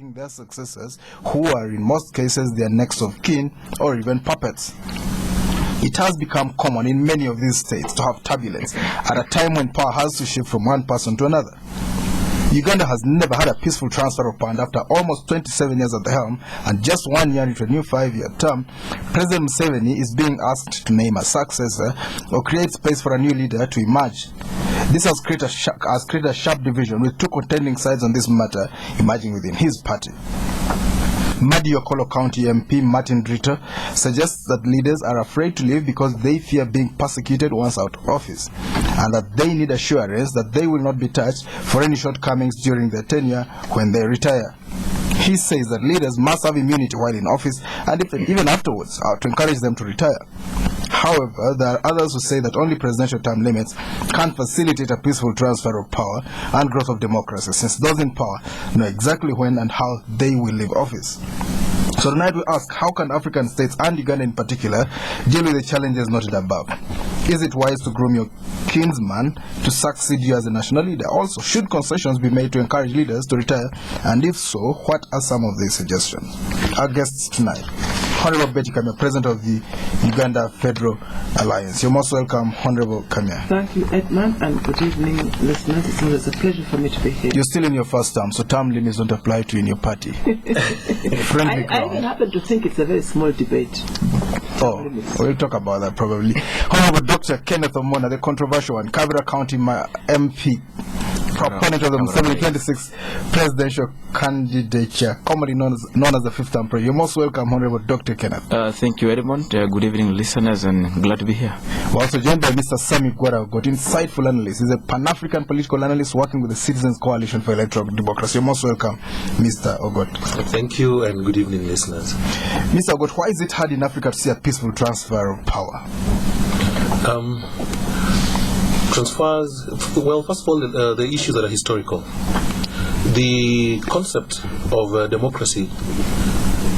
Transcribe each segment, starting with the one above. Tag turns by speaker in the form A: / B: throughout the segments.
A: their successors, who are in most cases their next of kin or even puppets. It has become common in many of these states to have turbulence at a time when power has to shift from one person to another. Uganda has never had a peaceful transfer of power, and after almost 27 years at the helm and just 1 year into a new 5-year term, President Museveni is being asked to name a successor or create space for a new leader to emerge. This has created a sharp division, with two contending sides on this matter emerging within his party. Kaberamaido County Mp Martin Drito suggests that leaders are afraid to leave because they fear being persecuted once out of office, and that they need assurance that they will not be touched for any shortcomings during their tenure when they retire. He says that leaders must have immunity while in office and even afterwards to encourage them to retire. However, there are others who say that only presidential term limits can facilitate a peaceful transfer of power and growth of democracy, since those in power know exactly when and how they will leave office. So tonight we ask, how can African states and Uganda in particular deal with the challenges noted above? Is it wise to groom your kinsman to succeed you as a national leader? Also, should concessions be made to encourage leaders to retire? And if so, what are some of these suggestions? Our guests tonight: Honorable Bettie, President of the Uganda Federal Alliance. You're most welcome, Honorable Kamya.
B: Thank you, Edmond, and good evening, listeners. It's always a pleasure for me to be here.
A: You're still in your first term, so term limits don't apply to you in your party.
B: I even happen to think it's a very small debate.
A: Oh, we'll talk about that probably. Honorable Dr Kenneth Omona, the controversial one, Kaberamaido County Mp, proponent of the Museveni 26th presidential candidature, commonly known as the fifth term. You're most welcome, Honorable Dr. Kenneth.
C: Thank you, Edmond. Good evening, listeners, and glad to be here.
A: We're also joined by Mr. Sammy, Gwada, Ogot, insightful analyst. He's a Pan-African political analyst working with the Citizens Coalition for Electoral Democracy. You're most welcome, Mr. Ogot.
D: Thank you, and good evening, listeners.
A: Mr. Ogot, why is it hard in Africa to see a peaceful transfer of power?
D: Transfers, well, first of all, the issues that are historical. The concept of democracy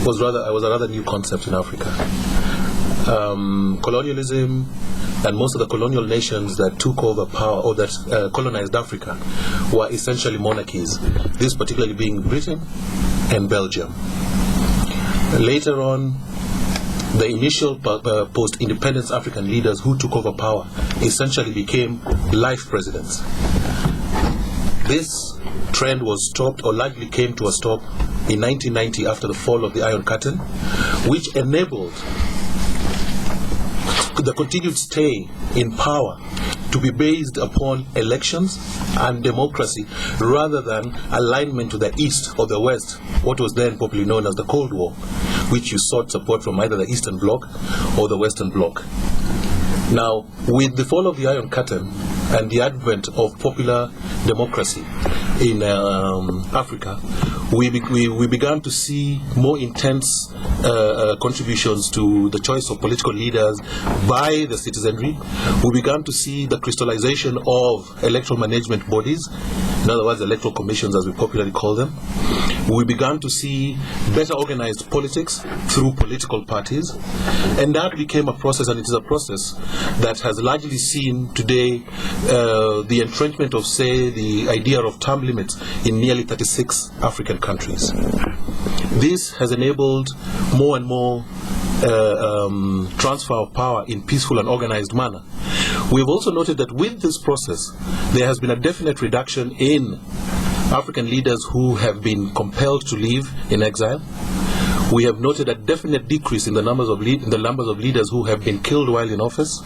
D: was a rather new concept in Africa. Colonialism and most of the colonial nations that took over power or that colonized Africa were essentially monarchies, this particularly being Britain and Belgium. Later on, the initial post-independence African leaders who took over power essentially became life presidents. This trend was stopped, or largely came to a stop, in 1990 after the fall of the Iron Curtain, which enabled the continued stay in power to be based upon elections and democracy rather than alignment to the East or the West, what was then popularly known as the Cold War, which you sought support from either the Eastern Bloc or the Western Bloc. Now, with the fall of the Iron Curtain and the advent of popular democracy in Africa, we began to see more intense contributions to the choice of political leaders by the citizenry. We began to see the crystallization of electoral management bodies, in other words, electoral commissions as we popularly call them. We began to see better organized politics through political parties, and that became a process, and it is a process that has largely seen today the entrenchment of, say, the idea of term limits in nearly 36 African countries. This has enabled more and more transfer of power in peaceful and organized manner. We've also noted that with this process, there has been a definite reduction in African leaders who have been compelled to leave in exile. We have noted a definite decrease in the numbers of leaders who have been killed while in office,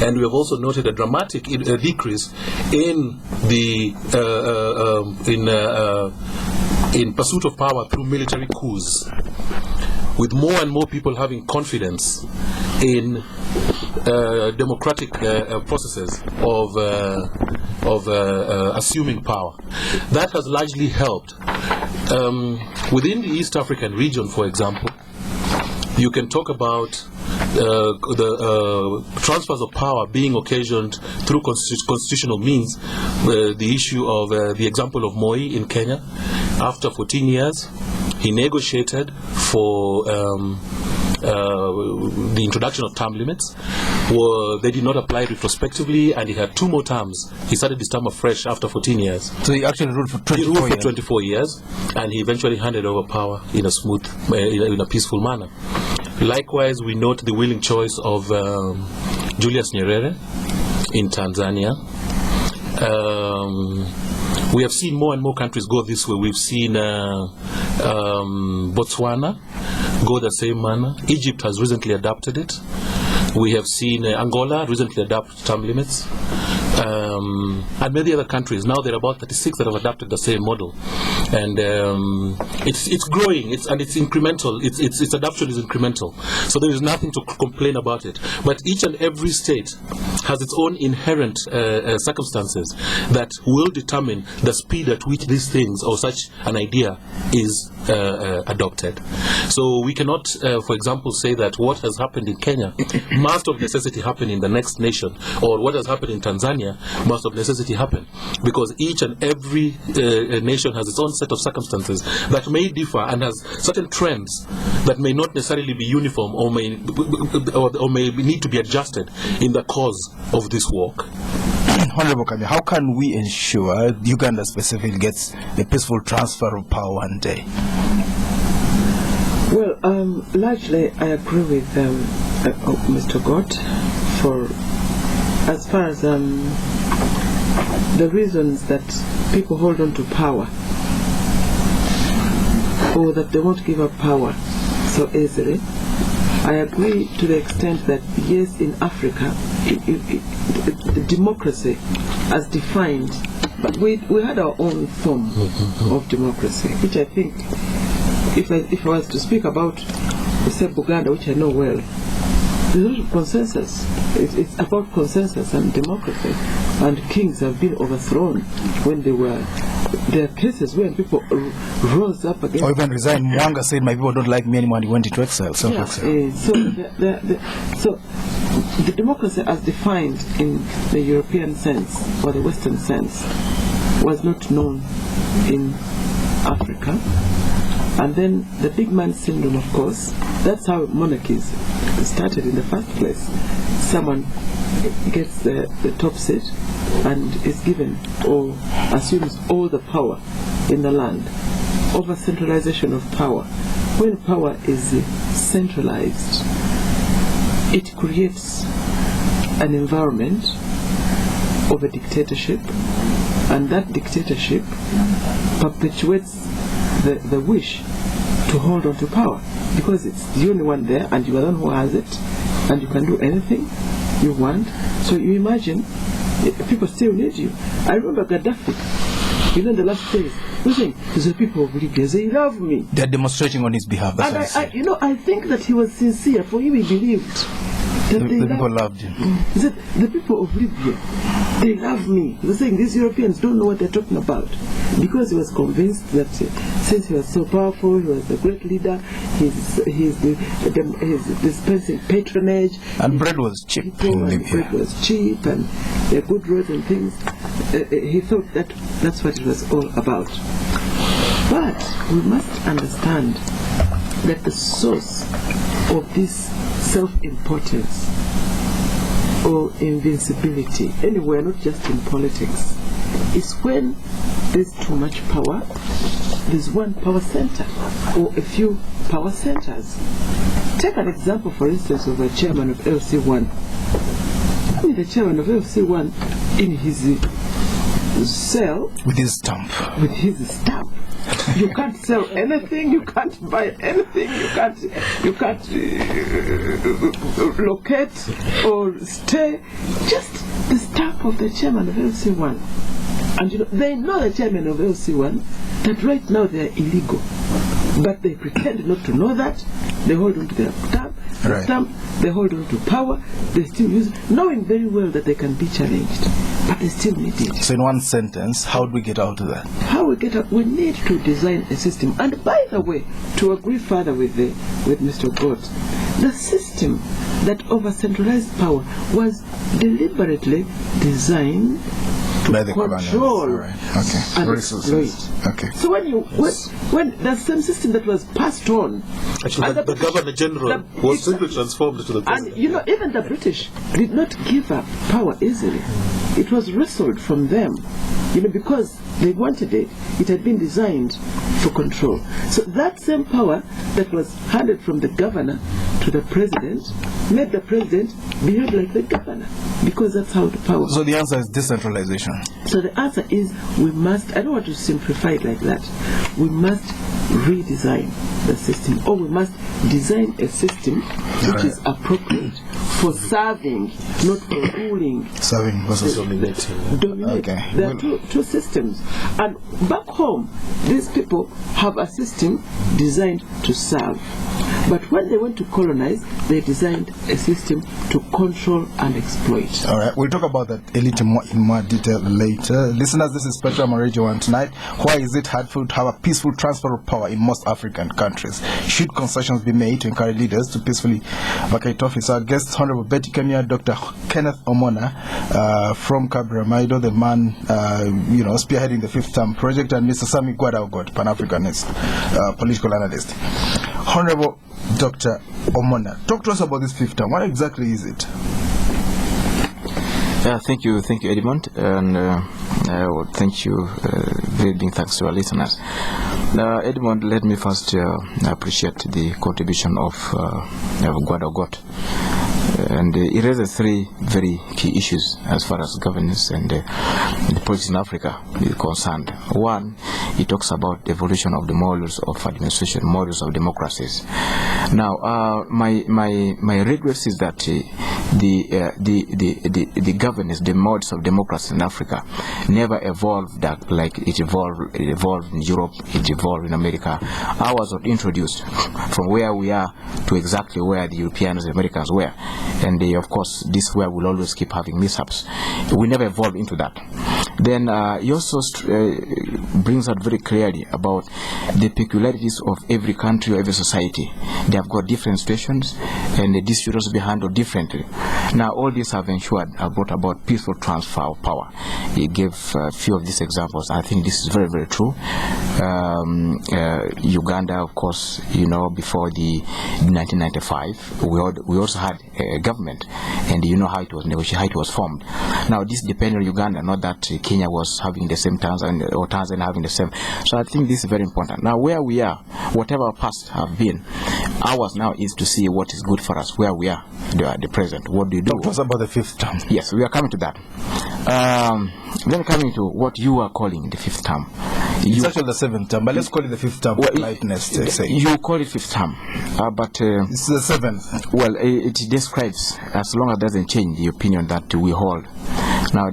D: and we have also noted a dramatic decrease in the in pursuit of power through military coups, with more and more people having confidence in democratic processes of assuming power. That has largely helped. Within the East African region, for example, you can talk about the transfers of power being occasioned through constitutional means. The issue of the example of Moi in Kenya. After 14 years, he negotiated for the introduction of term limits. They did not apply retrospectively, and he had 2 more terms. He started his term afresh after 14 years.
A: So he actually ruled for 24
D: He ruled
A: years.
D: for 24 years, and he eventually handed over power in a smooth, in a peaceful manner. Likewise, we note the willing choice of Julius Nyerere in Tanzania. We have seen more and more countries go this way. We've seen Botswana go the same manner. Egypt has recently adopted it. We have seen Angola recently adopt term limits. And many other countries. Now there are about 36 that have adopted the same model, and it's growing. It's incremental. Its adoption is incremental. So there is nothing to complain about it. But each and every state has its own inherent circumstances that will determine the speed at which these things or such an idea is adopted. So we cannot, for example, say that what has happened in Kenya must of necessity happen in the next nation, or what has happened in Tanzania must of necessity happen, because each and every nation has its own set of circumstances that may differ and has certain trends that may not necessarily be uniform or may need to be adjusted in the cause of this work.
A: Honorable Kamya, how can we ensure Uganda specifically gets a peaceful transfer of power one day?
B: Well, largely I agree with Mr. Ogot for as far as the reasons that people hold on to power, or that they won't give up power so easily. I agree to the extent that yes, in Africa, the democracy as defined, but we had our own form of democracy, which I think, if I was to speak about, say, Uganda, which I know well, there's a lot of consensus. It's about consensus and democracy. And kings have been overthrown when they were. There are cases when people rose up against.
A: Or even resigned. Mwanga said, "My people don't like me anymore," and he went into exile.
B: So the democracy as defined in the European sense or the Western sense was not known in Africa. And then the big man syndrome, of course, that's how monarchies started in the first place. Someone gets the top seat and is given or assumes all the power in the land. Over centralization of power. When power is centralized, it creates an environment of a dictatorship, and that dictatorship perpetuates the wish to hold on to power, because it's the only one there and you are the one who has it, and you can do anything you want. So you imagine people still need you. I remember Gaddafi, in the last days, he was saying, the people of Libya, they love me.
A: They're demonstrating on his behalf. That's
B: and I think that he was sincere, for him he believed that
A: the people loved him.
B: He said, the people of Libya, they love me. He was saying, these Europeans don't know what they're talking about. Because he was convinced that since he was so powerful, he was a great leader, he's dispensing patronage.
A: And bread was cheap in Libya.
B: Bread was cheap, and good roads and things. He thought that that's what it was all about. But we must understand that the source of this self-importance or invincibility, anywhere, not just in politics, is when there's too much power. There's one power center or a few power centers. Take an example, for instance, of a chairman of LC1. I mean, the chairman of LC1 in his cell
A: with his stamp. You can't sell anything, you can't buy anything, you can't locate or stay. Just the stamp of the chairman of LC1. And they know the chairman of LC1 that right now they are illegal. But they pretend not to know that. They hold on to their stamp, they hold on to power, they still use it, knowing very well that they can be challenged. But they still need it. So in one sentence, how do we get out of that? How we get out? We need to design a system. And by the way, to agree further with Mr. Ogot, the system that over-centralized power was deliberately designed to control and exploit. Okay. So when the same system that was passed on
D: Actually, the Governor General was simply transformed to the President.
B: And even the British did not give up power easily. It was wrestled from them, because they wanted it. It had been designed for control. So that same power that was handed from the governor to the president made the president behave like the governor, because that's how the power.
A: So the answer is decentralization.
B: So the answer is we must, I don't want to simplify it like that, we must redesign the system, or we must design a system which is appropriate for serving, not for ruling.
A: Serving versus
B: dominating.
A: Okay.
B: There are two systems. And back home, these people have a system designed to serve. But when they went to colonize, they designed a system to control and exploit.
A: All right, we'll talk about that a little more in more detail later. Listeners, this is Special Radio 1 tonight. Why is it hurtful to have a peaceful transfer of power in most African countries? Should concessions be made to encourage leaders to peacefully vacate office? Our guests, Honorable Bettie, Kamya, Dr. Kenneth Omona from Kaberamaido, the man spearheading the fifth term project, and Mr. Sammy Gwada, Ogot, Pan-Africanist, political analyst. Honorable Dr. Omona, talk to us about this fifth term. What exactly is it?
C: Thank you, Edmond, and thank you, very big thanks to our listeners. Edmond, let me first appreciate the contribution of Gwada Ogot. And it raises three very key issues as far as governance and the politics in Africa is concerned. One, it talks about the evolution of the models of administration, models of democracies. Now, my regret is that the governance, the modes of democracy in Africa never evolved like it evolved in Europe, it evolved in America. Ours was introduced from where we are to exactly where the Europeans and Americans were. And of course, this where we'll always keep having mishaps. We never evolved into that. Then he also brings out very clearly about the peculiarities of every country or every society. They have got different situations, and these should also be handled differently. Now, all these have brought about peaceful transfer of power. He gave a few of these examples. I think this is very, very true. Uganda, of course, before the 1995, we also had a government, and how it was negotiated, how it was formed. Now, this depends on Uganda, not that Kenya was having the same Tanzania or Tanzania having the same. So I think this is very important. Now, where we are, whatever our past have been, ours now is to see what is good for us, where we are, the present. What do you do?
A: Talk to us about the fifth term.
C: Yes, we are coming to that. Then coming to what you are calling the fifth term.
A: It's actually the seventh term, but let's call it the fifth term.
C: You call it fifth term, but
A: it's the seventh.
C: Well, it describes, as long as it doesn't change, the opinion that we hold. Now,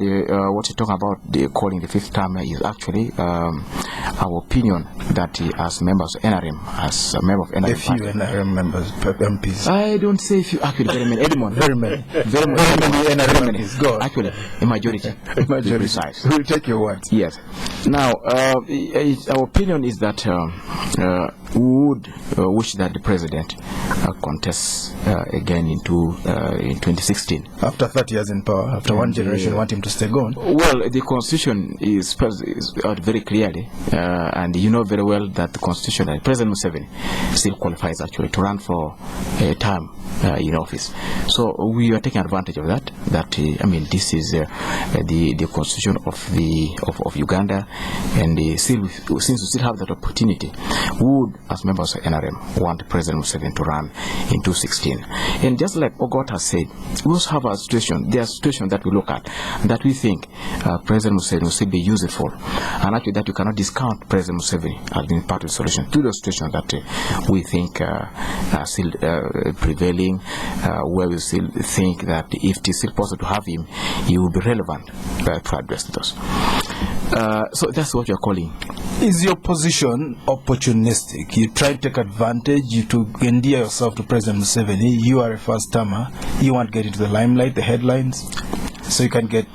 C: what you're talking about, calling the fifth term, is actually our opinion that as members of NRM, as a member of NRM,
A: a few NRM members, MPs.
C: I don't say few, actually, very many. Edmond,
A: very many NRM MPs. Go on.
C: Actually, a majority.
A: Majority.
C: Precise.
A: We'll take your words.
C: Yes. Now, our opinion is that we would wish that the president contests again in 2016.
A: After 30 years in power, after one generation want him to stay gone.
C: Well, the constitution is out very clearly, and you know very well that the constitution, President Museveni still qualifies actually to run for a term in office. So we are taking advantage of that. This is the constitution of Uganda, and since we still have that opportunity, we would, as members of NRM, want President Museveni to run in 2016. And just like Ogot has said, we also have a situation. There are situations that we look at that we think President Museveni will still be useful, and actually that you cannot discount President Museveni as being part of the solution to those situations that we think are still prevailing, where we still think that if it is still possible to have him, he will be relevant to address those. So that's what you're calling.
A: Is your position opportunistic? You try to take advantage, to endear yourself to President Museveni. You are a first-termer. You want to get into the limelight, the headlines? so you can get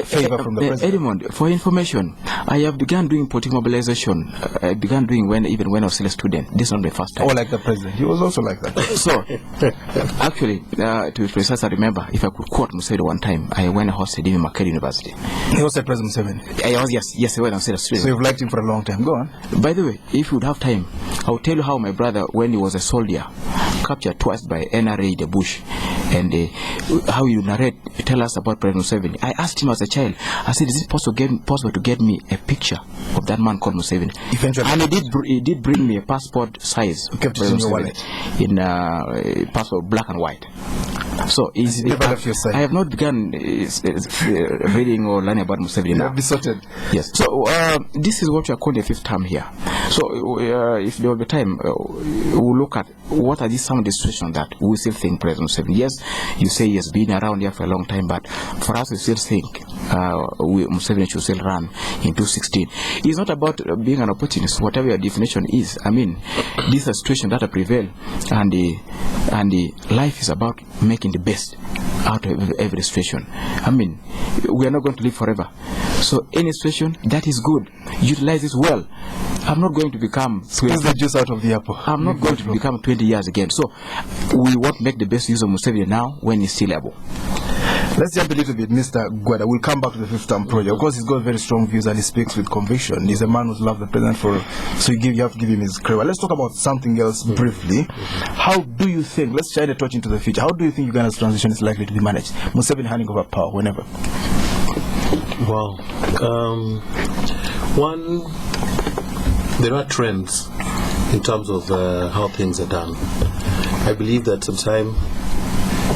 A: favor from the president.
C: Edmond, for information, I have begun doing political mobilization. I began doing even when I was still a student. This is not my first time.
A: Oh, like the president. He was also like that.
C: So, actually, to be precise, I remember, if I could quote Museveni one time, I went and hosted him in Makerere University.
A: He hosted President Museveni?
C: I was, yes, when I was still a student.
A: So you've liked him for a long time. Go on.
C: By the way, if you would have time, I will tell you how my brother, when he was a soldier, captured twice by NRA in the bush, and how you tell us about President Museveni. I asked him as a child, I said, is it possible to get me a picture of that man called Museveni?
A: Eventually.
C: And he did bring me a passport size.
A: You kept it in your wallet?
C: In passport, black and white. So I have not begun reading or learning about Museveni now.
A: You have besotted.
C: Yes. So this is what we are calling the fifth term here. So if there will be time, we'll look at what are some of the situations that we still think President Museveni. Yes, you say he has been around here for a long time, but for us we still think Museveni should still run in 2016. It's not about being an opportunist, whatever your definition is. I mean, this is a situation that prevail, and the life is about making the best out of every situation. I mean, we are not going to live forever. So any situation that is good, utilize this well. I'm not going to become
A: squeeze the juice out of the apple.
C: I'm not going to become 20 years again. So we want to make the best use of Museveni now when he's still able.
A: Let's jump a little bit, Mr. Gwada. We'll come back to the fifth term project. Of course, he's got very strong views and he speaks with conviction. He's a man who's loved the president so you have to give him his credit. Let's talk about something else briefly. How do you think, let's shine a torch into the future, how do you think Uganda's transition is likely to be managed? Museveni handing over power whenever?
D: Well, there are trends in terms of how things are done. I believe that sometime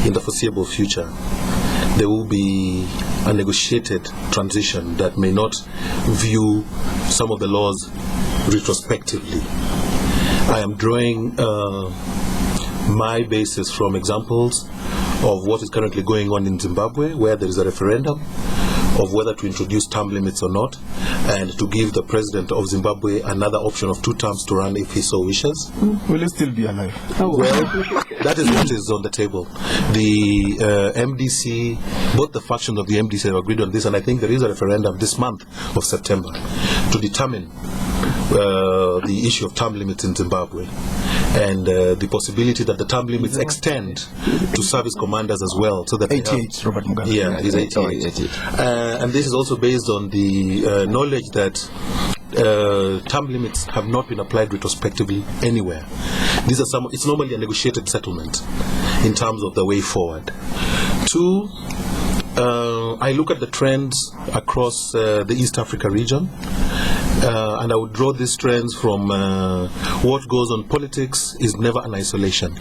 D: in the foreseeable future, there will be a negotiated transition that may not view some of the laws retrospectively. I am drawing my basis from examples of what is currently going on in Zimbabwe, where there is a referendum of whether to introduce term limits or not, and to give the president of Zimbabwe another option of 2 terms to run if he so wishes.
A: Will he still be alive?
D: Well, that is what is on the table. The MDC, both the factions of the MDC have agreed on this, and I think there is a referendum this month of September to determine the issue of term limits in Zimbabwe, and the possibility that the term limits extend to service commanders as well, so that
A: 88, Robert Mugabe.
D: Yeah, he's 88. And this is also based on the knowledge that term limits have not been applied retrospectively anywhere. It's normally a negotiated settlement in terms of the way forward. 2, I look at the trends across the East Africa region. And I would draw these trends from what goes on. Politics is never an isolation,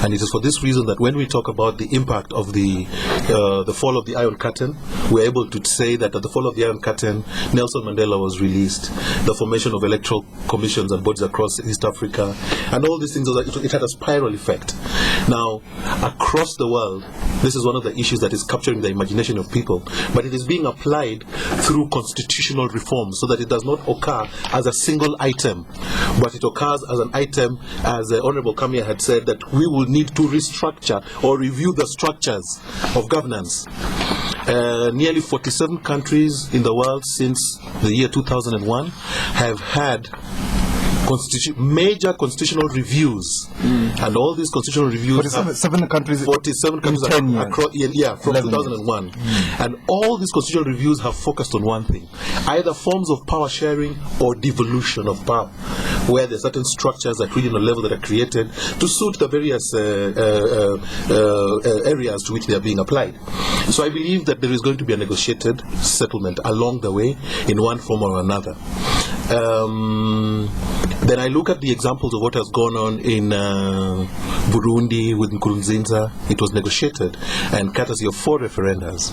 D: and it is for this reason that when we talk about the impact of the fall of the Iron Curtain, we're able to say that at the fall of the Iron Curtain, Nelson Mandela was released, the formation of electoral commissions and bodies across East Africa, and all these things, it had a spiral effect. Now, across the world, this is one of the issues that is capturing the imagination of people, but it is being applied through constitutional reform so that it does not occur as a single item, but it occurs as an item, as the Honorable Kamya had said, that we will need to restructure or review the structures of governance. Nearly 47 countries in the world since the year 2001 have had major constitutional reviews, and all these constitutional reviews
A: 47 countries across,
D: from 2001, and all these constitutional reviews have focused on one thing: either forms of power sharing or devolution of power, where there are certain structures at regional level that are created to suit the various areas to which they are being applied. So I believe that there is going to be a negotiated settlement along the way in one form or another. Then I look at the examples of what has gone on in Burundi with Nkurunziza. It was negotiated and courtesy of 4 referendums.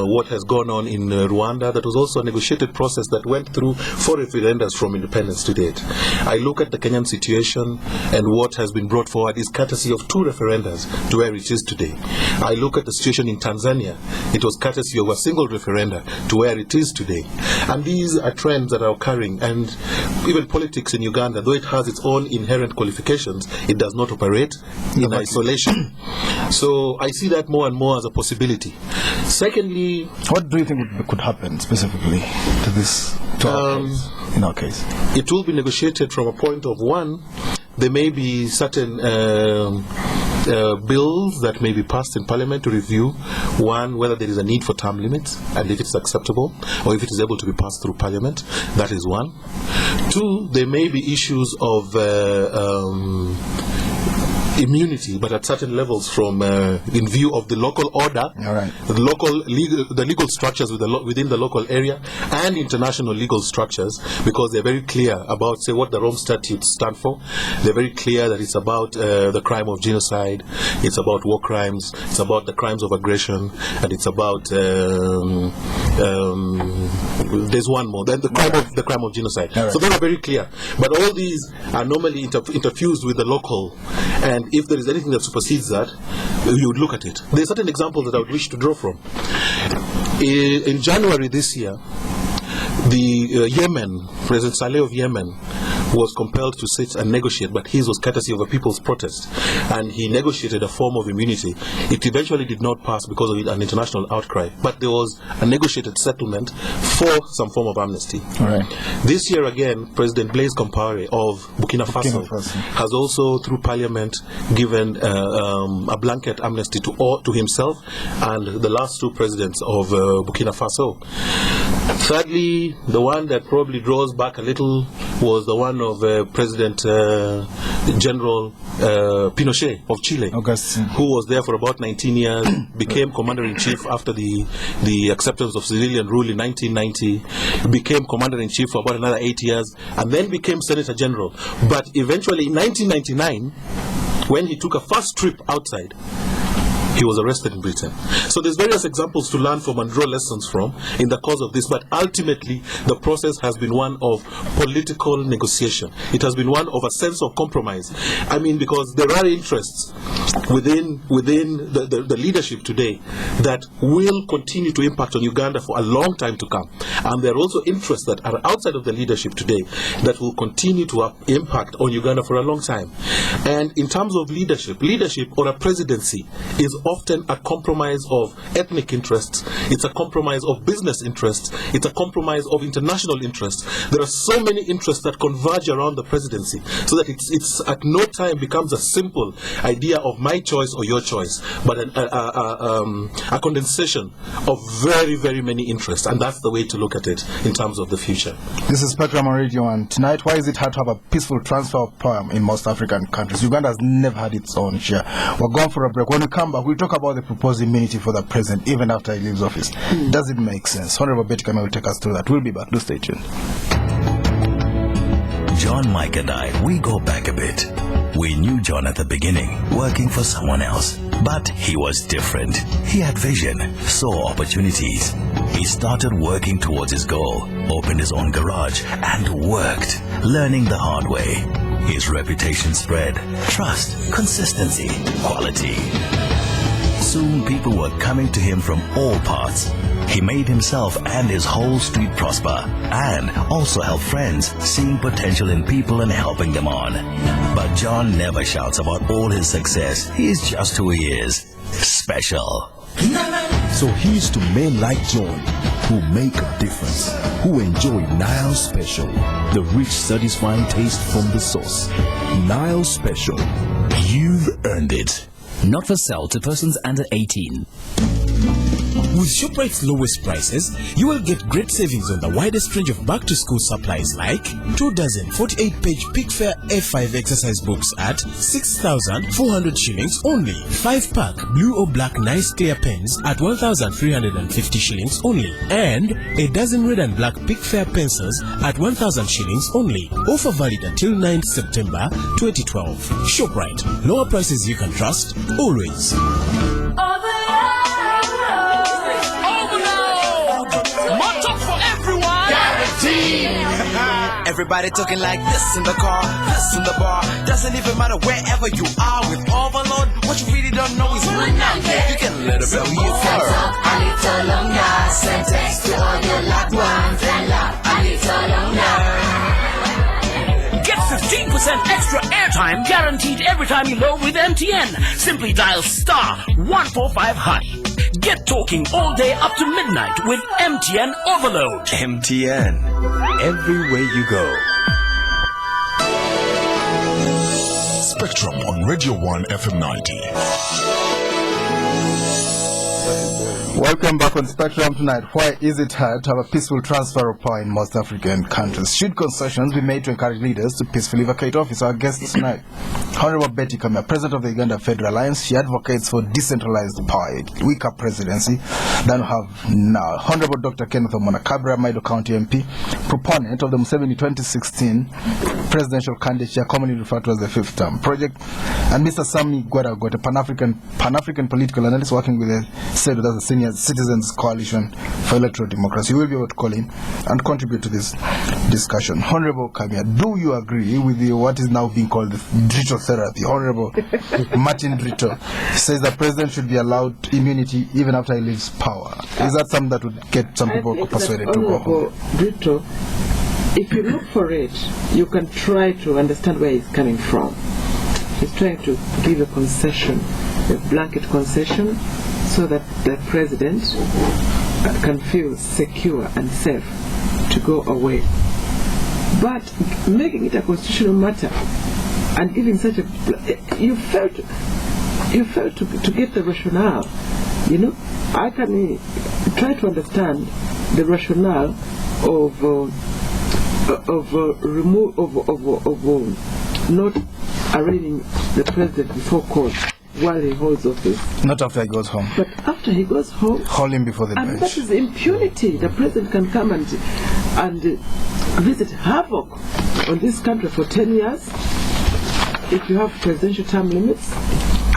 D: What has gone on in Rwanda, that was also a negotiated process that went through 4 referendums from independence to date. I look at the Kenyan situation, and what has been brought forward is courtesy of 2 referendums to where it is today. I look at the situation in Tanzania. It was courtesy of a single referendum to where it is today. And these are trends that are occurring, and even politics in Uganda, though it has its own inherent qualifications, it does not operate in isolation. So I see that more and more as a possibility. Secondly,
A: what do you think could happen specifically to this? In our case,
D: it will be negotiated from a point of one. There may be certain bills that may be passed in Parliament to review, one, whether there is a need for term limits and if it's acceptable or if it is able to be passed through Parliament. That is one. Two, there may be issues of immunity, but at certain levels from in view of the local order, the legal structures within the local area and international legal structures, because they're very clear about, say, what the Rome Statutes stand for. They're very clear that it's about the crime of genocide, it's about war crimes, it's about the crimes of aggression, and it's about there's one more, then the crime of genocide. So they are very clear, but all these are normally interfused with the local, and if there is anything that supersedes that, you would look at it. There are certain examples that I would wish to draw from. In January this year, the President Saleh of Yemen was compelled to sit and negotiate, but his was courtesy of a people's protest, and he negotiated a form of immunity. It eventually did not pass because of an international outcry, but there was a negotiated settlement for some form of amnesty. This year again, President Blaise Compaoré of Burkina Faso has also, through Parliament, given a blanket amnesty to himself and the last two presidents of Burkina Faso. Thirdly, the one that probably draws back a little was the one of President General Pinochet of Chile, who was there for about 19 years, became Commander-in-Chief after the acceptance of civilian rule in 1990, became Commander-in-Chief for about another 8 years, and then became Senator General. But eventually in 1999, when he took a first trip outside, he was arrested in Britain. So there's various examples to learn from and draw lessons from in the course of this, but ultimately the process has been one of political negotiation. It has been one of a sense of compromise. I mean, because there are interests within the leadership today that will continue to impact on Uganda for a long time to come. And there are also interests that are outside of the leadership today that will continue to impact on Uganda for a long time. And in terms of leadership or a presidency is often a compromise of ethnic interests, it's a compromise of business interests, it's a compromise of international interests. There are so many interests that converge around the presidency, so that it's at no time becomes a simple idea of my choice or your choice, but a condensation of very, very many interests, and that's the way to look at it in terms of the future.
A: This is Kaberamaido, and tonight, why is it hard to have a peaceful transfer of power in most African countries? Uganda has never had its own share. We're going for a break. When we come back, we'll talk about the proposed immunity for the president even after he leaves office. Does it make sense? Honorable Bettie Kamya will take us through that. We'll be back. Do stay tuned.
E: John, Mike and I, we go back a bit. We knew John at the beginning, working for someone else. But he was different. He had vision, saw opportunities. He started working towards his goal, opened his own garage, and worked, learning the hard way. His reputation spread. Trust, consistency, quality. Soon people were coming to him from all parts. He made himself and his whole street prosper, and also helped friends, seeing potential in people and helping them on. But John never shouts about all his success. He is just who he is. Special.
F: So here's to men like John, who make a difference, who enjoy Nile Special, the rich, satisfying taste from the source. Nile Special. You've earned it.
G: Not for sale to persons under 18.
H: With ShopRite's lowest prices, you will get great savings on the widest range of back-to-school supplies like 2 dozen 48-page Pickfair F5 exercise books at 6,400 shillings only. 5-pack blue or black nice clear pens at 1,350 shillings only. And a dozen red and black Pickfair pencils at 1,000 shillings only. Offer valid until 9th September 2012. ShopRite. Lower prices you can trust, always.
I: Everybody talking like this in the car, this in the bar. Doesn't even matter wherever you are. With overload, what you really don't know is you can let them know you can talk a little longer. Send text to all your loved ones and laugh a little longer.
J: 15% extra airtime guaranteed every time you load with MTN. Simply dial *145#. Get talking all day up to midnight with MTN Overload.
E: MTN. Everywhere you go.
K: Spectrum on Radio 1 FM 90.
A: Welcome back on Spectrum tonight. Why is it hard to have a peaceful transfer of power in most African countries? Should concessions be made to encourage leaders to peacefully vacate office? Our guest tonight, Honorable Bettie, Kamya, President of the Uganda Federal Alliance. She advocates for decentralized power, weaker presidency than we have now. Honorable Dr Kenneth Omona, Kaberamaido County Mp, Proponent of the Museveni 2016 presidential candidature, commonly referred to as the fifth term project, and Mr. Sammy Gwada, a Pan-African political analyst working with the Senior Citizens Coalition for Electoral Democracy. We will be able to call in and contribute to this discussion. Honorable Kamya, do you agree with what is now being called the Drito therapy? Honorable Martin Drito says the president should be allowed immunity even after he leaves power. Is that something that would get some people persuaded to go home?
B: Drito, if you look for it, you can try to understand where he's coming from. He's trying to give a concession, a blanket concession, so that the president can feel secure and safe to go away. But making it a constitutional matter and giving such a, you failed to get the rationale. You know, I can try to understand the rationale of not arraigning the president before court while he holds office.
A: Not after he goes home.
B: But after he goes home,
A: hold him before the bench.
B: And that is impunity. The president can come and visit havoc on this country for 10 years if you have presidential term limits,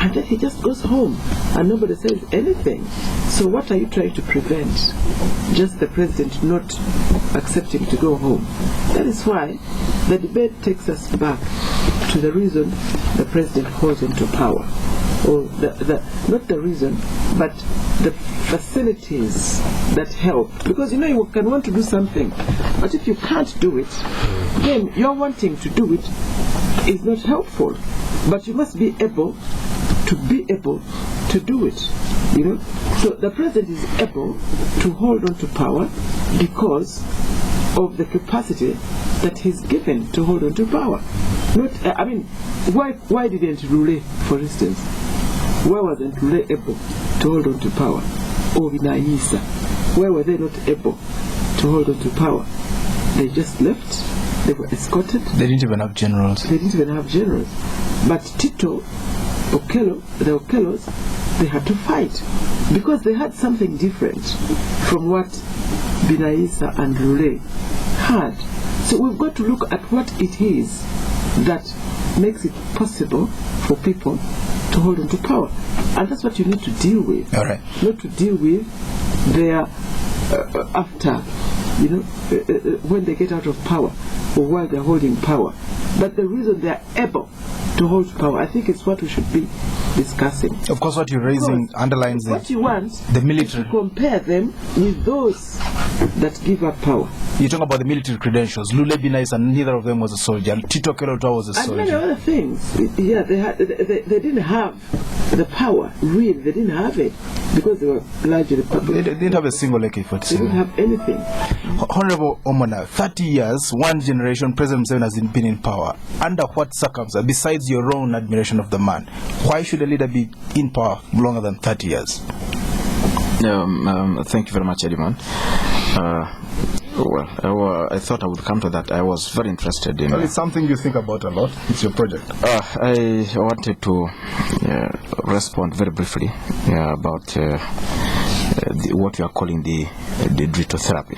B: and then he just goes home and nobody says anything. So what are you trying to prevent? Just the president not accepting to go home. That is why the debate takes us back to the reason the president holds on to power. Or not the reason, but the facilities that help. Because you can want to do something, but if you can't do it, then your wanting to do it is not helpful. But you must be able to do it. So the president is able to hold on to power because of the capacity that he's given to hold on to power. Why didn't Rule, for instance? Why wasn't Rule able to hold on to power? Or Vinaisa? Why were they not able to hold on to power? They just left. They were escorted.
A: They didn't even have generals.
B: But Tito, the Okellos, they had to fight because they had something different from what Binaisa and Rule had. So we've got to look at what it is that makes it possible for people to hold on to power, and that's what you need to deal with.
A: All right.
B: Not to deal with their after, when they get out of power or while they're holding power. But the reason they're able to hold power, I think it's what we should be discussing.
A: Of course, what you're raising underlines
B: what you want
A: the military.
B: To compare them with those that give up power.
A: You talk about the military credentials. Lule Binais, and neither of them was a soldier. Tito Kelota was a soldier.
B: And many other things. Yeah, they didn't have the power. Really, they didn't have it because they were largely public.
A: They didn't have a single AK-47.
B: They didn't have anything.
A: Honorable Omona, 30 years, one generation, President Museveni has been in power. Under what circumstances, besides your own admiration of the man, why should a leader be in power longer than 30 years?
C: Thank you very much, Edmond. I thought I would come to that. I was very interested in...
A: Well, it's something you think about a lot. It's your project.
C: I wanted to respond very briefly about what you are calling the Drito therapy,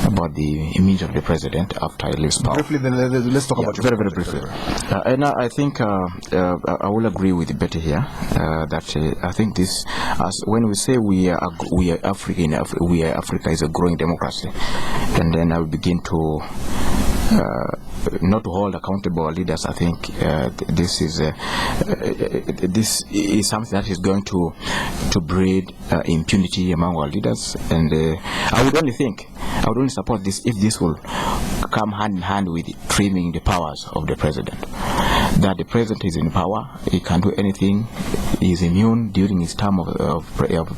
C: about the image of the president after he leaves power.
A: Briefly, then let's talk about
C: very briefly. And I think I will agree with Bettie here that I think this, as when we say we are Africa is a growing democracy, and then I will begin to not to hold accountable leaders. I think this is something that is going to breed impunity among our leaders, and I would only support this if this will come hand in hand with trimming the powers of the president. That the president is in power, he can do anything, he is immune during his term of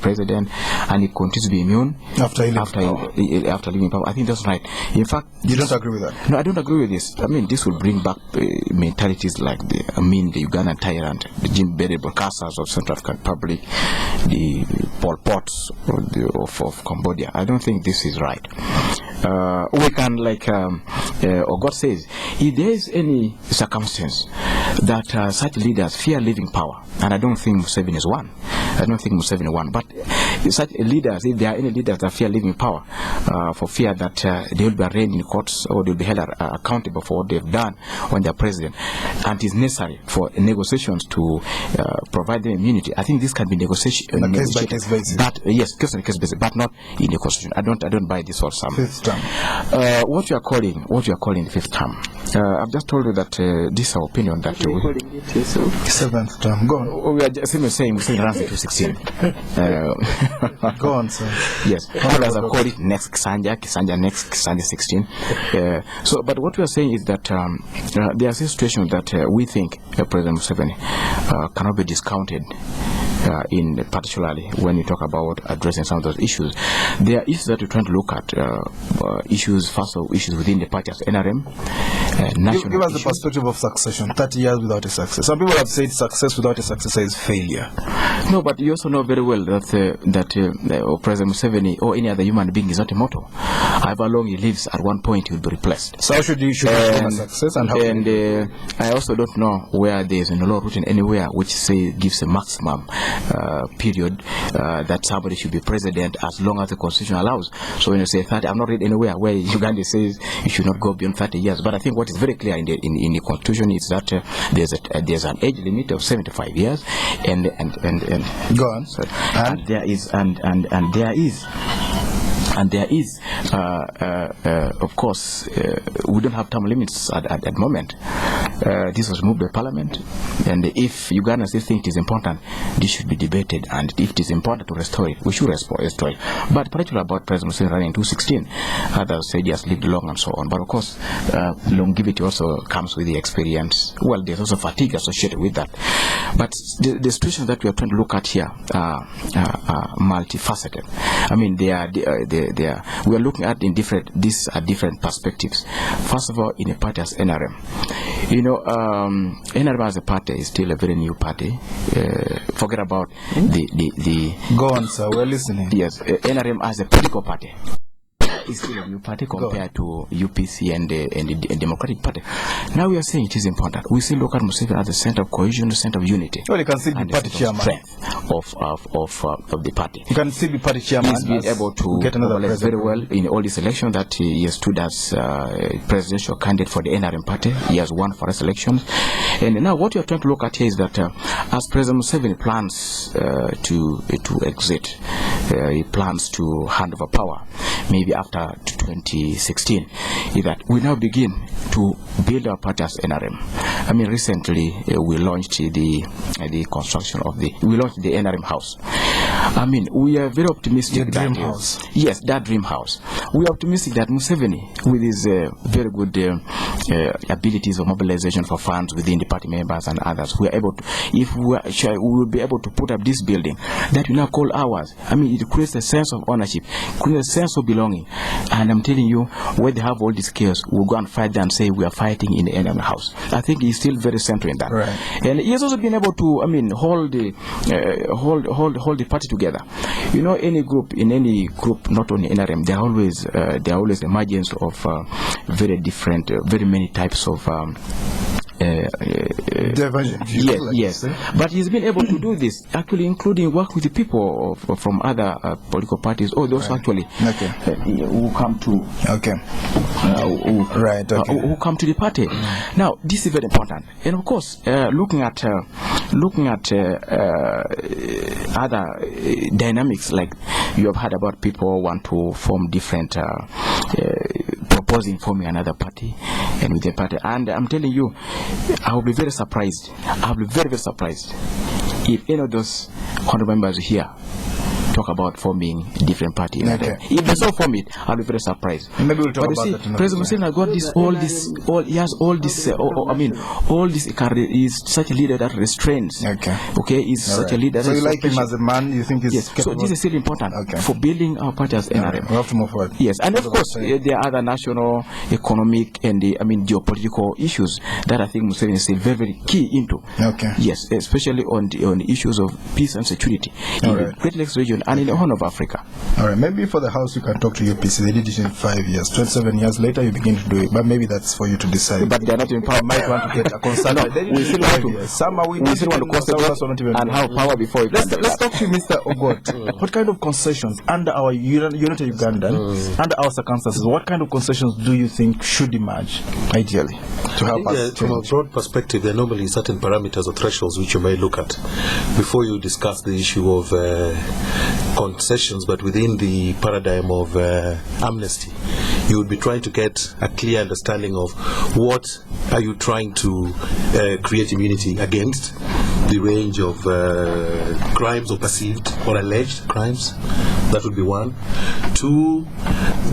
C: president, and he continues to be immune after leaving power. I think that's right. In fact,
A: you don't agree with that?
C: No, I don't agree with this. I mean, this will bring back mentalities like the Ugandan tyrant, the Jim Bettie Bokasas of Central African Republic, the Pol Pots of Cambodia. I don't think this is right. We can, like Ogot says, if there is any circumstance that such leaders fear leaving power, and I don't think Museveni is one. But such leaders, if there are any leaders that fear leaving power for fear that they will be arraigned in courts or they will be held accountable for what they've done when they're president, and it is necessary for negotiations to provide them immunity, I think this can be negotiated
A: on a case-by-case basis.
C: But yes, case-by-case basis, but not in the constitution. I don't buy this for some.
A: Fifth term.
C: What you are calling the fifth term. I've just told you that this is our opinion that we
A: seventh term. Go on.
C: We are just saying runs to 16.
A: Go on, sir.
C: Yes. Others have called it next Kisanja next Kisanja 16. So, but what we are saying is that there are situations that we think President Museveni cannot be discounted. In particularly when you talk about addressing some of those issues, there are issues that we're trying to look at. Issues within the party as NRM.
A: Give us the perspective of succession. 30 years without a success. Some people have said success without a successor is failure.
C: No, but you also know very well that President Museveni or any other human being is not immortal. However long he lives, at one point he will be replaced.
A: So should you have a success and
C: I also don't know where there is a law written anywhere which gives a maximum period that somebody should be president as long as the constitution allows. So when you say 30, I'm not read anywhere where Uganda says you should not go beyond 30 years. But I think what is very clear in the constitution is that there's an age limit of 75 years, and
A: go on.
C: And there is, of course, we don't have term limits at the moment. This was moved by Parliament, and if Uganda still think it is important, this should be debated, and if it is important to restore it, we should restore it. But particularly about President Museveni running in 2016, others say he has lived long and so on. But of course, longevity also comes with the experience. Well, there's also fatigue associated with that. But the situations that we are trying to look at here are multifaceted. I mean, we are looking at these are different perspectives. First of all, in a party as NRM, NRM as a party is still a very new party. Forget about the.
A: Go on, sir. We're listening.
C: Yes, NRM as a political party is still a new party compared to UPC and the Democratic Party. Now we are saying it is important. We still look at Museveni as the center of cohesion, the center of unity.
A: Well, you can still be party chairman.
C: Strength of the party.
A: You can still be party chairman.
C: He's been able to
A: get another
C: very well in all these elections that he has stood as presidential candidate for the NRM party. He has won for his elections. And now what you are trying to look at here is that as President Museveni plans to exit, he plans to hand over power, maybe after 2016, is that we now begin to build our party as NRM. I mean, recently we launched the construction of we launched the NRM house. I mean, we are very optimistic.
A: The dream house.
C: Yes, that dream house. We are optimistic that Museveni, with his very good abilities of mobilization for funds within the party members and others, we are able to, if we will be able to put up this building that we now call ours. I mean, it creates a sense of ownership, creates a sense of belonging. And I'm telling you, where they have all these chaos, we'll go and fight them and say we are fighting in the NRM house. I think he's still very central in that.
A: Right. And
C: he has also been able to, I mean, hold the party together. You know, any group, not only NRM, there are always emergence of very different, very many types of
A: diversion.
C: Yes. But he's been able to do this, actually, including work with the people from other political parties, or those actually who come to who come to the party. Now, this is very important, and of course, looking at other dynamics, like you have heard about people want to form different. Proposing forming another party. and with the party. And I'm telling you, I will be very surprised. I'll be very, very surprised if any of those honorable members here talk about forming a different party.
A: Okay.
C: If they so form it, I'll be very surprised.
A: Maybe we'll talk
C: but
A: about
C: you
A: that.
C: see, President Museveni has got this, all this. All this. Is such a leader that restrains. Okay. He's such a leader.
A: So you like him as a man? You think he's capable?
C: So this is still important for building our party as NRM.
A: We have to move forward.
C: Yes, and of course there are other national, economic, and geopolitical issues that I think Museveni is still very, very key into. Yes, especially on the issues of peace and security in the Great Lakes region and in the Horn of Africa.
A: All right, maybe for the House you can talk to UPC. They did it in 5 years. 27 years later you begin to do it, but maybe that's for you to decide.
C: But they are not in power.
A: Might want to get a concern.
C: We still want to.
A: Some are
C: We still want to concentrate and have power before.
A: Let's talk to Mr. Ogot. What kind of concessions under our United Uganda, under our circumstances, what kind of concessions do you think should emerge ideally to help us?
D: From a broad perspective, there are normally certain parameters or thresholds which you may look at before you discuss the issue of concessions, but within the paradigm of amnesty, you would be trying to get a clear understanding of what are you trying to create immunity against, the range of crimes or perceived or alleged crimes. That would be one. Two,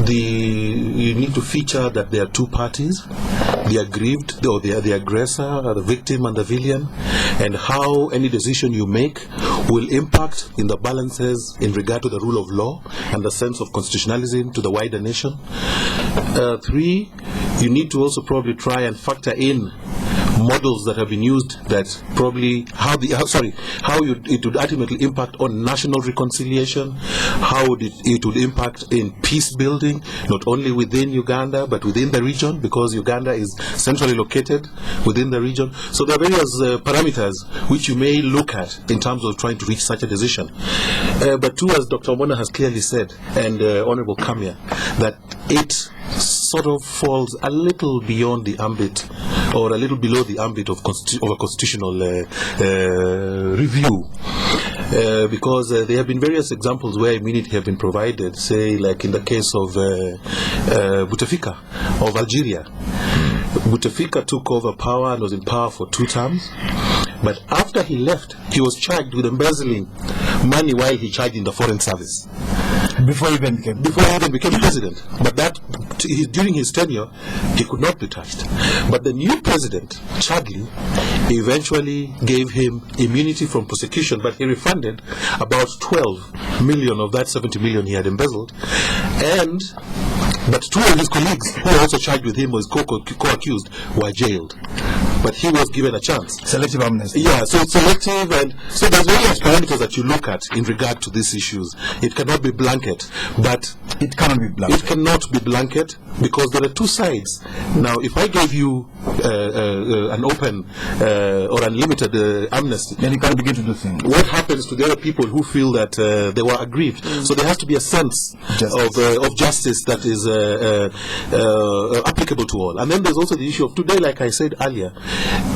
D: you need to feature that there are two parties, the aggrieved or the aggressor, the victim and the villain, and how any decision you make will impact in the balances in regard to the rule of law and the sense of constitutionalism to the wider nation. Three, you need to also probably try and factor in models that have been used that probably it would ultimately impact on national reconciliation, how it would impact in peace building, not only within Uganda but within the region, because Uganda is centrally located within the region. So there are various parameters which you may look at in terms of trying to reach such a decision. But two, as Dr. Omona has clearly said, and Honorable Kamya, that it sort of falls a little beyond the ambit, or a little below the ambit of a constitutional review, because there have been various examples where immunity have been provided, say like in the case of Bouteflika of Algeria. Bouteflika took over power and was in power for 2 terms, but after he left, he was charged with embezzling money while he charged in the foreign service.
A: Before he even
D: became president. But during his tenure, he could not be touched. But the new president, Chadli, eventually gave him immunity from prosecution, but he refunded about 12 million of that 70 million he had embezzled. But 2 of his colleagues who were also charged with him as co-accused were jailed. But he was given a chance.
A: Selective amnesty.
D: Yeah, so it's selective, and so there's various parameters that you look at in regard to these issues. It cannot be blanket, but
A: it cannot be blanket.
D: It cannot be blanket because there are 2 sides. Now, if I gave you an open or unlimited amnesty,
A: then you can begin to do things.
D: What happens to the other people who feel that they were aggrieved? So there has to be a sense of justice that is applicable to all. And then there's also the issue of today, like I said earlier,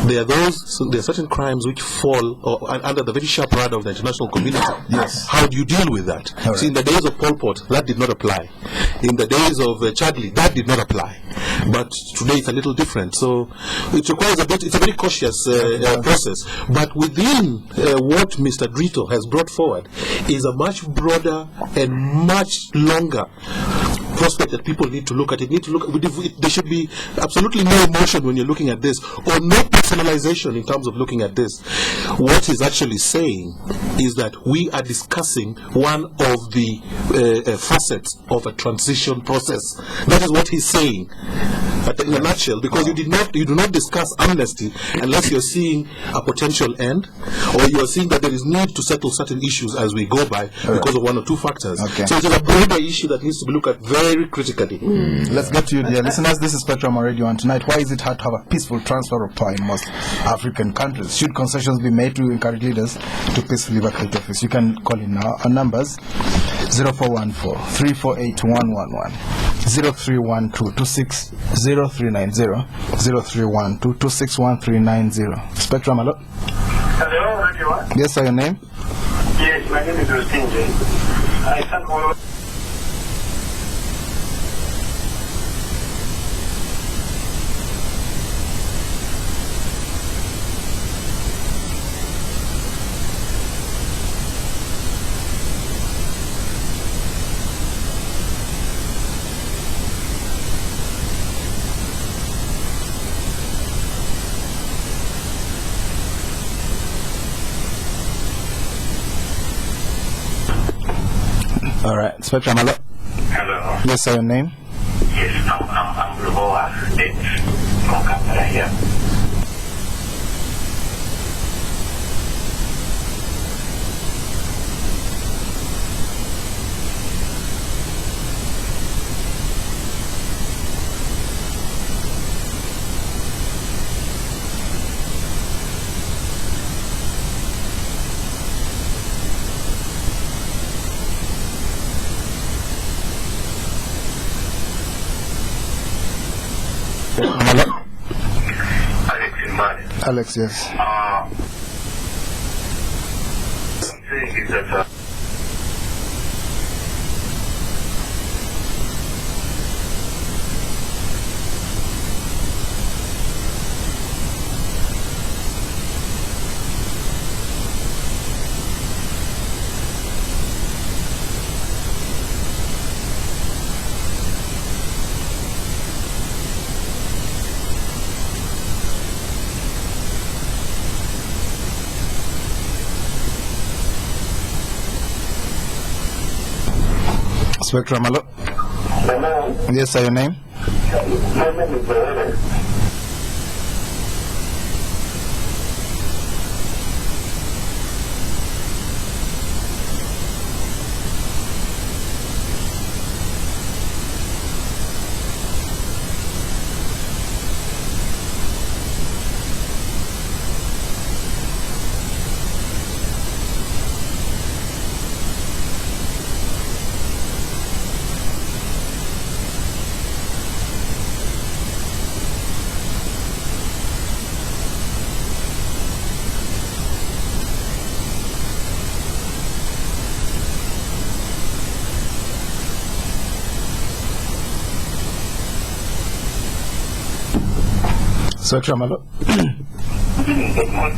D: there are certain crimes which fall under the very sharp radar of the international community.
A: Yes.
D: How do you deal with that?
A: Right.
D: See, in the days of Pol Pot, that did not apply. In the days of Chadli, that did not apply. But today it's a little different. So it requires it's a very cautious process. But within what Mr. Drito has brought forward is a much broader and much longer prospect that people need to look at. There should be absolutely no emotion when you're looking at this, or no personalization in terms of looking at this. What he's actually saying is that we are discussing one of the facets of a transition process. That is what he's saying in a nutshell, because you do not discuss amnesty unless you're seeing a potential end, or you're seeing that there is need to settle certain issues as we go by because of 1 or 2 factors.
A: Okay.
D: So it's a broader issue that needs to be looked at very critically.
A: Let's get to you, dear listeners. This is Spectrum on Radio 1 tonight. Why is it hard to have a peaceful transfer of power in most African countries? Should concessions be made to encourage leaders to peacefully vacate office? You can call in now. Our numbers 0414-348-111, 0312-260390, 0312-261390. Spectrum, hello?
L: Hello, Radio 1?
A: Yes, sir, your name?
L: Yes, my name is Rustinje. I stand for...
A: All right. Spectrum, hello.
L: Hello.
A: Yes, sir, your name?
L: Yes, I'm Ruboa. It's from Kampala here.
A: Hello?
L: Alex,
A: Alex, yes.
L: I'm saying is that
A: Spectrum, hello.
L: Hello.
A: Yes, sir, your name?
L: My name is Gwada.
A: Spectrum, hello.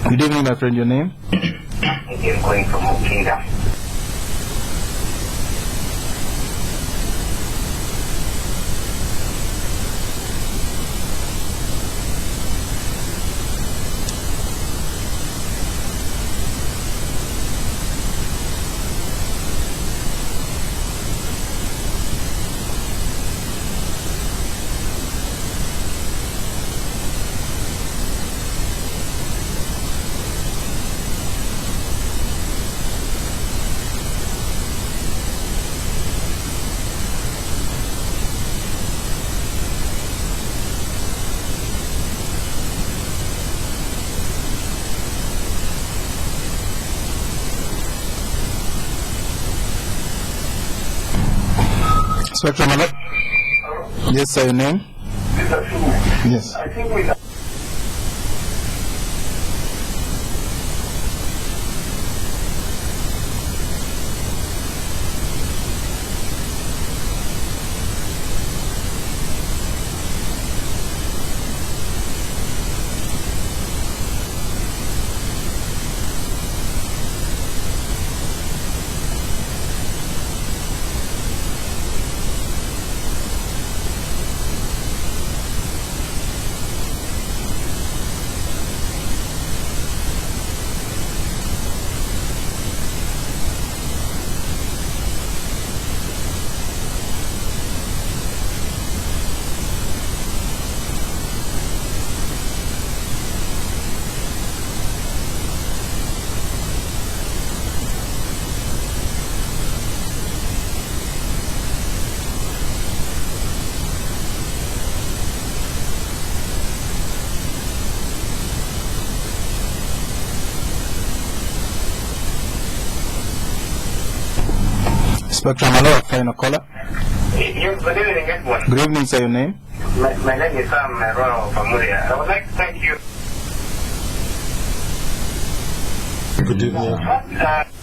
A: Good evening, my friend. Your name?
L: I'm going from Uganda.
A: Spectrum, hello. Yes, sir, your name? Yes.
L: I think we
A: Spectrum, hello. Final caller.
L: Yes, good evening, Edmond.
A: Good evening, sir, your name?
L: My name is Sam from Muria. I would like to thank you.
D: Good evening.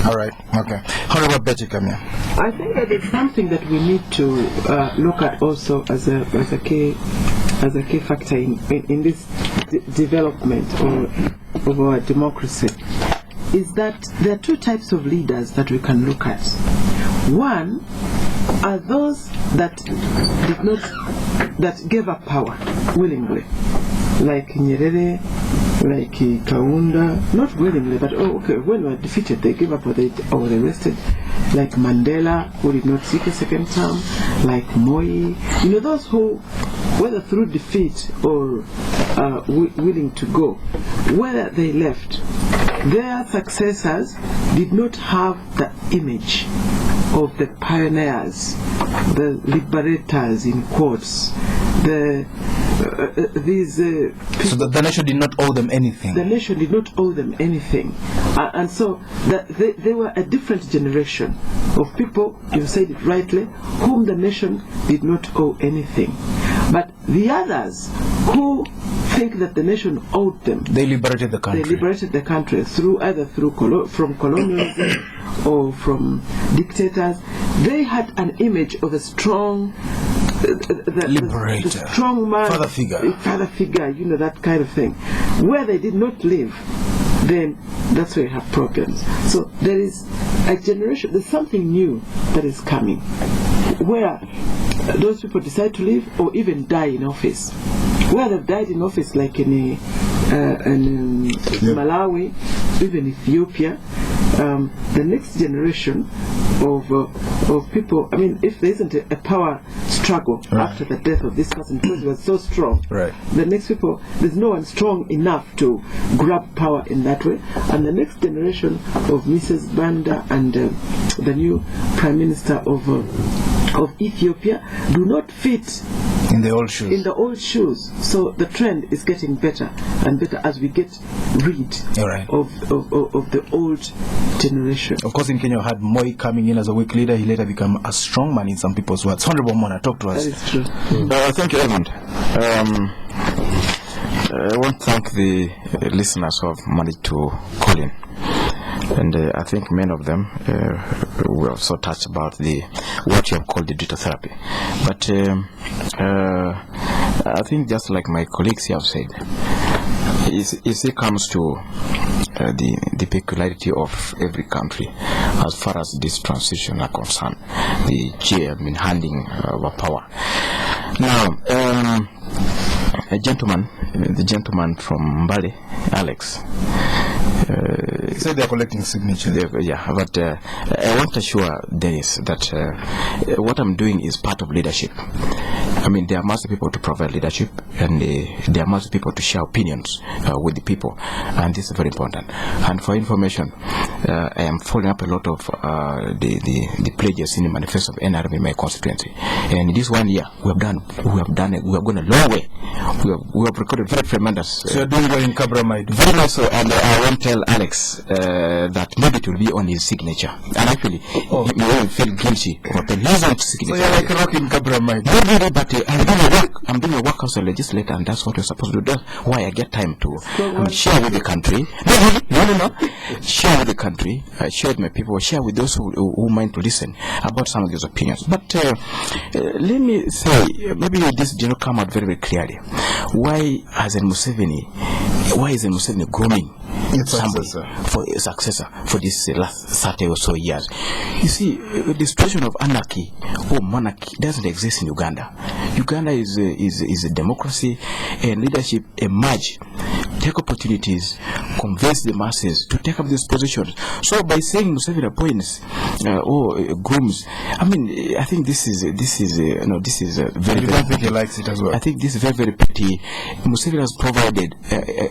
A: All right. Okay. How about Bettie, Kamya?
B: I think that it's something that we need to look at also as a key factor in this development of our democracy. Is that there are two types of leaders that we can look at. One are those that gave up power willingly, like Nyerere, like Kaunda, not willingly, but when they were defeated, they gave up or they were arrested. Like Mandela, who did not seek a second term, like Moi. Those who, whether through defeat or willing to go, whether they left, their successors did not have the image of the pioneers, the liberators in quotes, these people.
A: So the nation did not owe them anything.
B: The nation did not owe them anything, and so they were a different generation of people. You said it rightly, whom the nation did not owe anything. But the others who think that the nation owed them,
A: they liberated the country.
B: They liberated the country from colonialism or from dictators. They had an image of a strong
A: liberator,
B: the strong man,
A: father figure,
B: that kind of thing. Where they did not live, then that's where you have problems. So there is a generation, there's something new that is coming, where those people decide to live or even die in office. Where they've died in office, like in Malawi, even Ethiopia, the next generation of people, if there isn't a power struggle after the death of this person, because he was so strong, the next people, there's no one strong enough to grab power in that way, and the next generation of Mrs. Banda and the new Prime Minister of Ethiopia do not fit
A: in the old shoes.
B: So the trend is getting better and better as we get rid of the old generation.
A: Of course, in Kenya, we had Moi coming in as a weak leader. He later became a strong man in some people's words. Honorable Omona, talk to us.
B: That is true.
C: Thank you, Edmond. I want to thank the listeners who have managed to call in. And I think many of them were also touched about what you have called the digital therapy. But I think just like my colleagues here have said, it comes to the peculiarity of every country as far as this transition are concerned. The handing over power. Now, the gentleman from Mbale, Alex,
A: he said they're collecting signatures.
C: But I want to assure Dennis that what I'm doing is part of leadership. There must be people to provide leadership, and there must be people to share opinions with the people, and this is very important. And for information, I am following up a lot of the pledges in the manifesto of NRM in my constituency. And this 1 year, we have gone a long way. We have recorded very tremendous.
A: So you're doing well in Kaberamaido.
C: Very much so, and I won't tell Alex that maybe it will be on his signature. And actually, he will feel guilty about his own signature.
A: So you're like rocking Kaberamaido.
C: Not really, but I'm doing a work as a legislator, and that's what you're supposed to do. That's why I get time to share with the country. No. Share with the country, share with my people, share with those who mind to listen about some of these opinions. But let me say, maybe this did not come out very, very clearly. Why is Museveni grooming somebody for a successor for this last 30 or so years? You see, the situation of anarchy or monarchy doesn't exist in Uganda. Uganda is a democracy, and leadership emerge, take opportunities, convince the masses to take up these positions. So by saying Museveni appoints or grooms, I think this is very.
A: You don't think he likes it as well?
C: I think this is very, very petty. Museveni has provided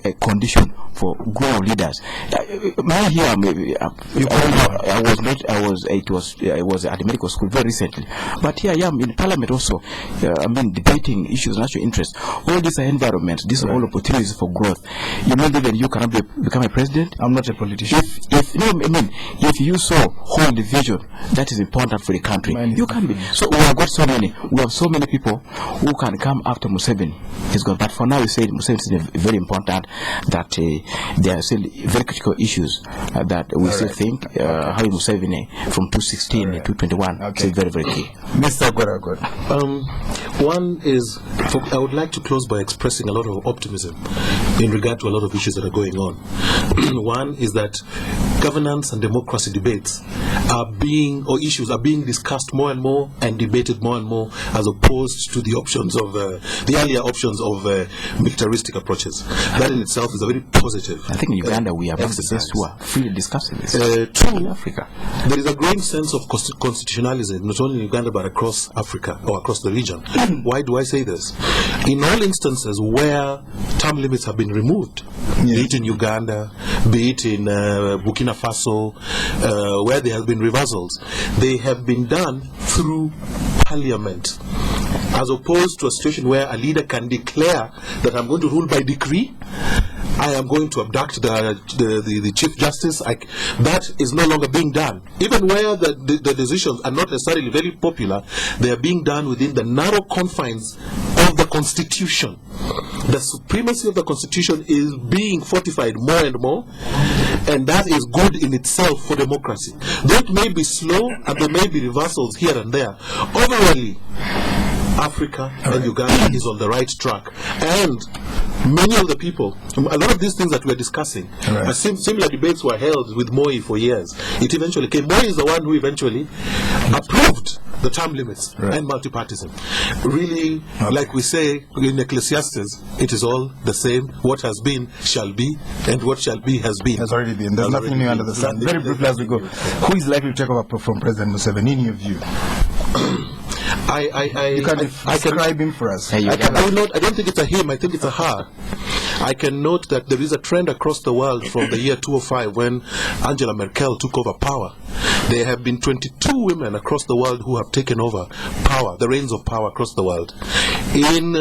C: a condition for grown leaders. I was at the medical school very recently, but here I am in Parliament also. Debating issues of national interest. All these are environments. These are all opportunities for growth. You know that you cannot become a president.
A: I'm not a politician.
C: If if you saw whole division, that is important for the country. You can be. So we have so many people who can come after Museveni. He's gone. But for now, we say Museveni is very important. That there are still very critical issues that we still think how Museveni from 2016 to 2021 is very, very key.
A: Mr. Gwada.
D: One is, I would like to close by expressing a lot of optimism in regard to a lot of issues that are going on. One is that governance and democracy debates issues are being discussed more and more and debated more and more, as opposed to the options of the earlier options of militaristic approaches. That in itself is a very positive.
C: I think in Uganda we are among the best who are freely discussing this.
D: Two,
C: in Africa,
D: there is a growing sense of constitutionalism, not only in Uganda but across Africa or across the region. Why do I say this? In all instances where term limits have been removed, be it in Uganda, be it in Burkina Faso, where there have been reversals, they have been done through parliament, as opposed to a situation where a leader can declare that I'm going to rule by decree, I am going to abduct the Chief Justice. That is no longer being done. Even where the decisions are not necessarily very popular, they are being done within the narrow confines of the Constitution. The supremacy of the Constitution is being fortified more and more, and that is good in itself for democracy. Though it may be slow and there may be reversals here and there, overall, Africa and Uganda is on the right track. And many of the people, a lot of these things that we're discussing, similar debates were held with Moi for years. It eventually came. Moi is the one who eventually approved the term limits and multipartism. Really, like we say in Ecclesiastes, it is all the same. What has been shall be, and what shall be has been.
A: Has already been. There's nothing new under the sun. Very briefly as we go, who is likely to take over from President Museveni in your view? You can describe him for us.
D: I don't think it's a him, I think it's a her. I can note that there is a trend across the world from the year 2005 when Angela Merkel took over power. There have been 22 women across the world who have taken over power, the reins of power across the world. In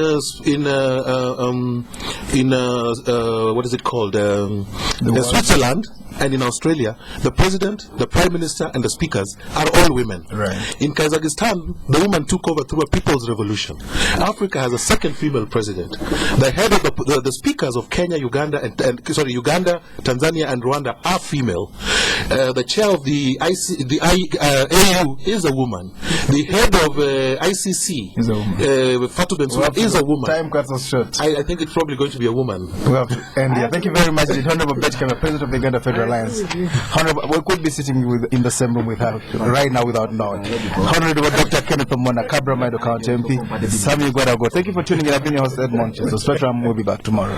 D: what is it called? Switzerland and in Australia, the president, the prime minister, and the speakers are all women. In Kazakhstan, the woman took over through a people's revolution. Africa has a second female president. The head of the speakers of Kenya, Uganda, Uganda, Tanzania, and Rwanda are female. The chair of the AU is a woman. The head of ICC, Fatou Bensouda, is a woman.
A: Time cuts us short.
D: I think it's probably going to be a woman.
A: We have to end here. Thank you very much, Honorable Bettie, President of the Uganda Federal Alliance. Honorable, we could be sitting in the same room with her right now without knowing. Honorable Dr. Kenneth Omona, Kaberamaido County Mp, Sammy, Gwada. Thank you for tuning in. I've been your host, Edmond. So Spectrum will be back tomorrow.